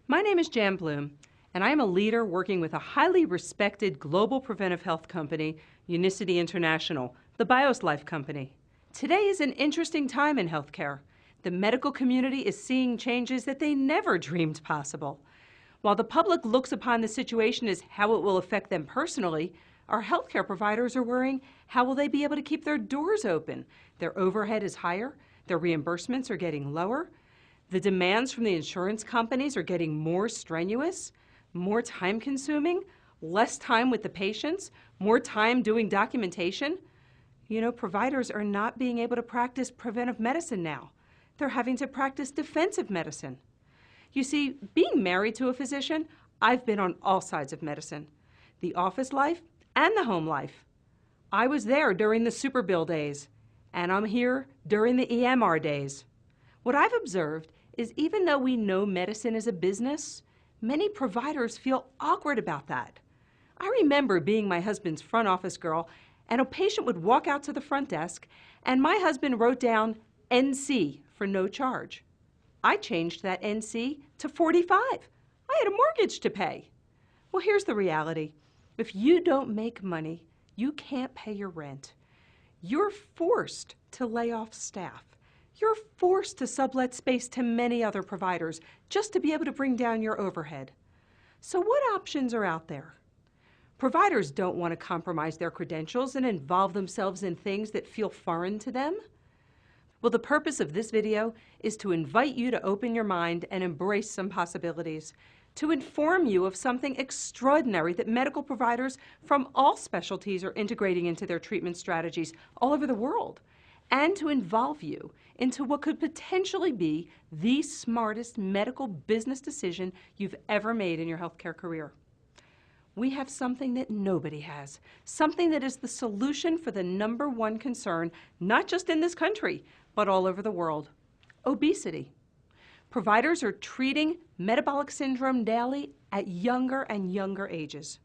My name is Jan Bloom, and I am a leader working with a highly respected global preventive health company, Unicity International, the BIOS Life company. Today is an interesting time in healthcare. The medical community is seeing changes that they never dreamed possible. While the public looks upon the situation as how it will affect them personally, our healthcare providers are worrying how will they be able to keep their doors open. Their overhead is higher, their reimbursements are getting lower, the demands from the insurance companies are getting more strenuous, more time-consuming, less time with the patients, more time doing documentation. Providers are not being able to practice preventive medicine now. They're having to practice defensive medicine. You see, being married to a physician, I've been on all sides of medicine, the office life and the home life. I was there during the super bill days, and I'm here during the EMR days. What I've observed is even though we know medicine is a business, many providers feel awkward about that. I remember being my husband's front office girl, and a patient would walk out to the front desk, and my husband wrote down NC for no charge. I changed that NC to 45. I had a mortgage to pay. Well, here's the reality. If you don't make money, you can't pay your rent. You're forced to lay off staff. You're forced to sublet space to many other providers just to be able to bring down your overhead. So what options are out there? Providers don't want to compromise their credentials and involve themselves in things that feel foreign to them. Well, the purpose of this video is to invite you to open your mind and embrace some possibilities, to inform you of something extraordinary that medical providers from all specialties are integrating into their treatment strategies all over the world, and to involve you into what could potentially be the smartest medical business decision you've ever made in your healthcare career. We have something that nobody has, something that is the solution for the #1 concern, not just in this country, but all over the world: obesity. Providers are treating metabolic syndrome daily at younger and younger ages.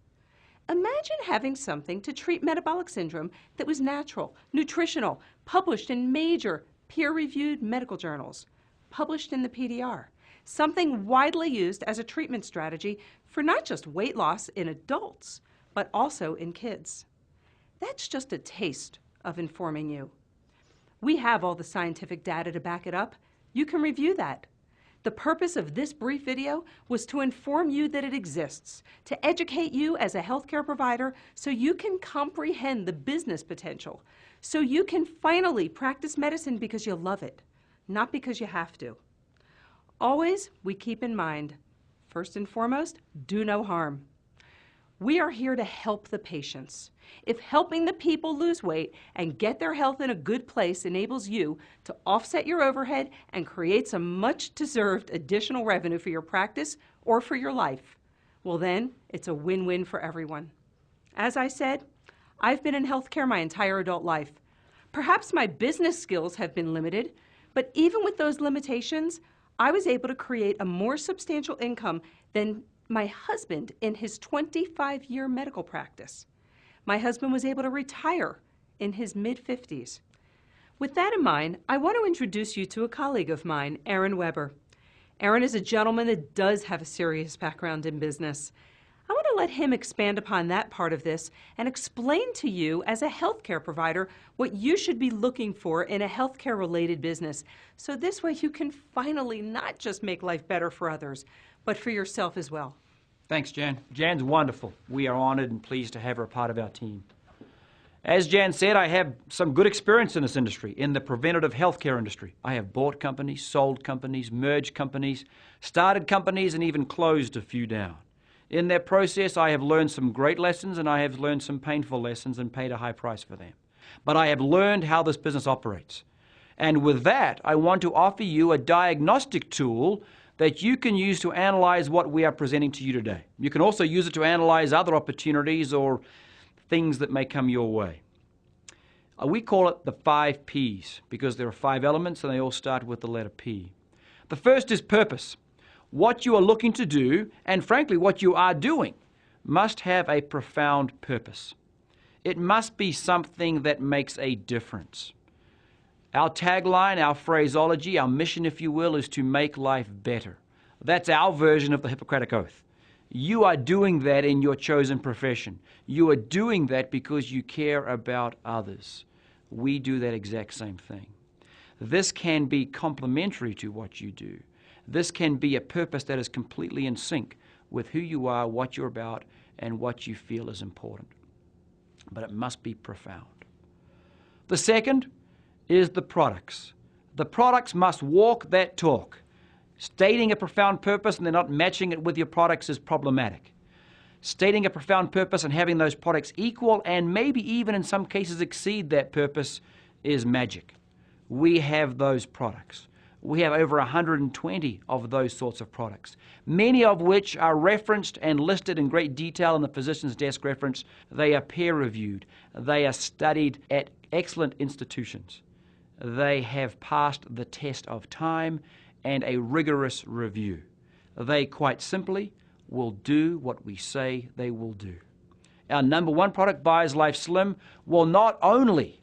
Imagine having something to treat metabolic syndrome that was natural, nutritional, published in major peer-reviewed medical journals, published in the PDR, something widely used as a treatment strategy for not just weight loss in adults, but also in kids. That's just a taste of informing you. We have all the scientific data to back it up. You can review that. The purpose of this brief video was to inform you that it exists, to educate you as a healthcare provider so you can comprehend the business potential, so you can finally practice medicine because you love it, not because you have to. Always, we keep in mind, first and foremost, do no harm. We are here to help the patients. If helping the people lose weight and get their health in a good place enables you to offset your overhead and create some much-deserved additional revenue for your practice or for your life, well then, it's a win-win for everyone. As I said, I've been in healthcare my entire adult life. Perhaps my business skills have been limited, but even with those limitations, I was able to create a more substantial income than my husband in his 25-year medical practice. My husband was able to retire in his mid-50s. With that in mind, I want to introduce you to a colleague of mine, Aaron Weber. Aaron is a gentleman that does have a serious background in business. I want to let him expand upon that part of this and explain to you as a healthcare provider what you should be looking for in a healthcare-related business. So this way you can finally not just make life better for others, but for yourself as well. Thanks, Jan. Jan's wonderful. We are honored and pleased to have her a part of our team. As Jan said, I have some good experience in this industry, in the preventative healthcare industry. I have bought companies, sold companies, merged companies, started companies, and even closed a few down. In that process, I have learned some great lessons and I have learned some painful lessons and paid a high price for them. But I have learned how this business operates. And with that, I want to offer you a diagnostic tool that you can use to analyze what we are presenting to you today. You can also use it to analyze other opportunities or things that may come your way. We call it the 5 Ps because there are 5 elements and they all start with the letter P. The first is purpose. What you are looking to do, and frankly what you are doing, must have a profound purpose. It must be something that makes a difference. Our tagline, our phraseology, our mission, if you will, is to make life better. That's our version of the Hippocratic Oath. You are doing that in your chosen profession. You are doing that because you care about others. We do that exact same thing. This can be complementary to what you do. This can be a purpose that is completely in sync with who you are, what you're about, and what you feel is important. But it must be profound. The second is the products. The products must walk that talk. Stating a profound purpose and then not matching it with your products is problematic. Stating a profound purpose and having those products equal and maybe even in some cases exceed that purpose is magic. We have those products. We have over 120 of those sorts of products, many of which are referenced and listed in great detail in the physician's desk reference. They are peer-reviewed. They are studied at excellent institutions. They have passed the test of time and a rigorous review. They quite simply will do what we say they will do. Our number one product, BioSlife Slim, will not only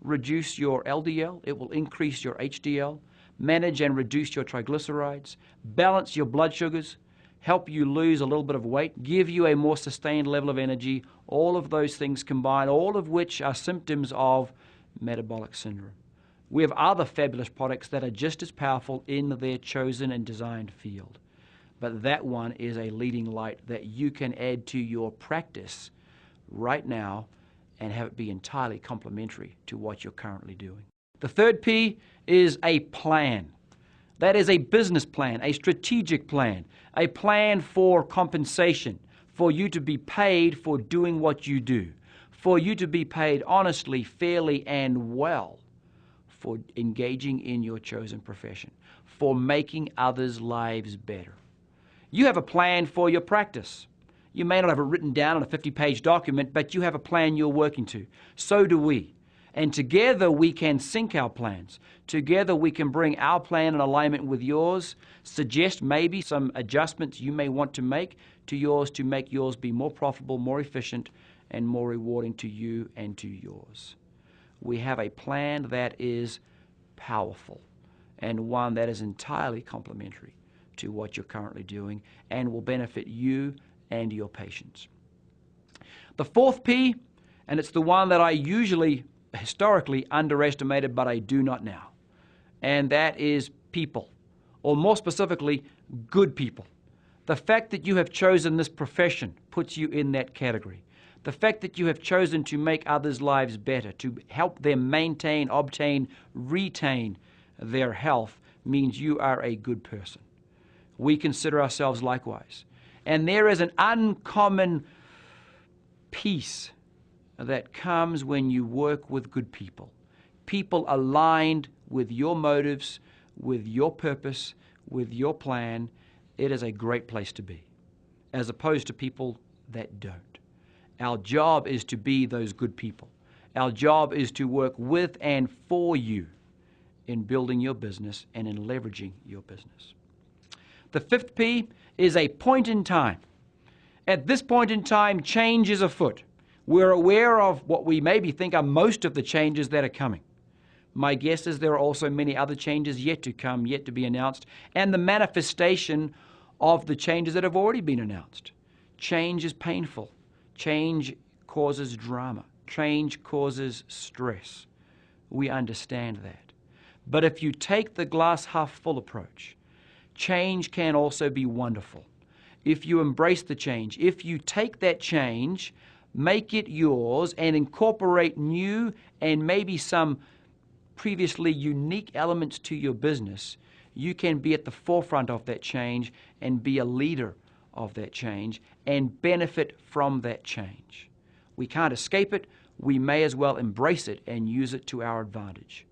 reduce your LDL, it will increase your HDL, manage and reduce your triglycerides, balance your blood sugars, help you lose a little bit of weight, give you a more sustained level of energy, all of those things combined, all of which are symptoms of metabolic syndrome. We have other fabulous products that are just as powerful in their chosen and designed field. But that one is a leading light that you can add to your practice right now and have it be entirely complementary to what you're currently doing. The third P is a plan. That is a business plan, a strategic plan, a plan for compensation, for you to be paid for doing what you do, for you to be paid honestly, fairly, and well for engaging in your chosen profession, for making others' lives better. You have a plan for your practice. You may not have it written down on a 50-page document, but you have a plan you're working to. So do we. And together we can sync our plans. Together we can bring our plan in alignment with yours, suggest maybe some adjustments you may want to make to yours to make yours be more profitable, more efficient, and more rewarding to you and to yours. We have a plan that is powerful and one that is entirely complementary to what you're currently doing and will benefit you and your patients. The fourth P, and it's the one that I usually historically underestimated, but I do not now, and that is people, or more specifically, good people. The fact that you have chosen this profession puts you in that category. The fact that you have chosen to make others' lives better, to help them maintain, obtain, retain their health means you are a good person. We consider ourselves likewise. And there is an uncommon peace that comes when you work with good people. People aligned with your motives, with your purpose, with your plan. It is a great place to be, as opposed to people that don't. Our job is to be those good people. Our job is to work with and for you in building your business and in leveraging your business. The fifth P is a point in time. At this point in time, change is afoot. We're aware of what we maybe think are most of the changes that are coming. My guess is there are also many other changes yet to come, yet to be announced, and the manifestation of the changes that have already been announced. Change is painful. Change causes drama. Change causes stress. We understand that. But if you take the glass half full approach, change can also be wonderful. If you embrace the change, if you take that change, make it yours, and incorporate new and maybe some previously unique elements to your business, you can be at the forefront of that change and be a leader of that change and benefit from that change. We can't escape it. We may as well embrace it and use it to our advantage.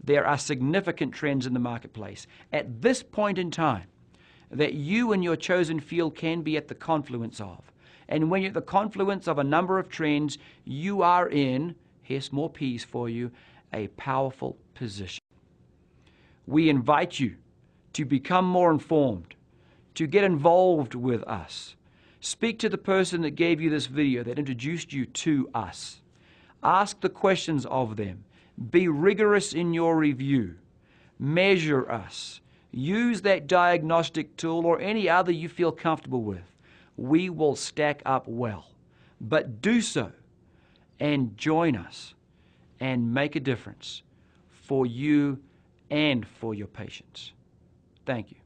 There are significant trends in the marketplace at this point in time that you and your chosen field can be at the confluence of. And when you're at the confluence of a number of trends, you are in, here's more P's for you, a powerful position. We invite you to become more informed, to get involved with us. Speak to the person that gave you this video, that introduced you to us. Ask the questions of them. Be rigorous in your review. Measure us. use that diagnostic tool or any other you feel comfortable with. We will stack up well. But do so and join us and make a difference for you and for your patients. Thank you.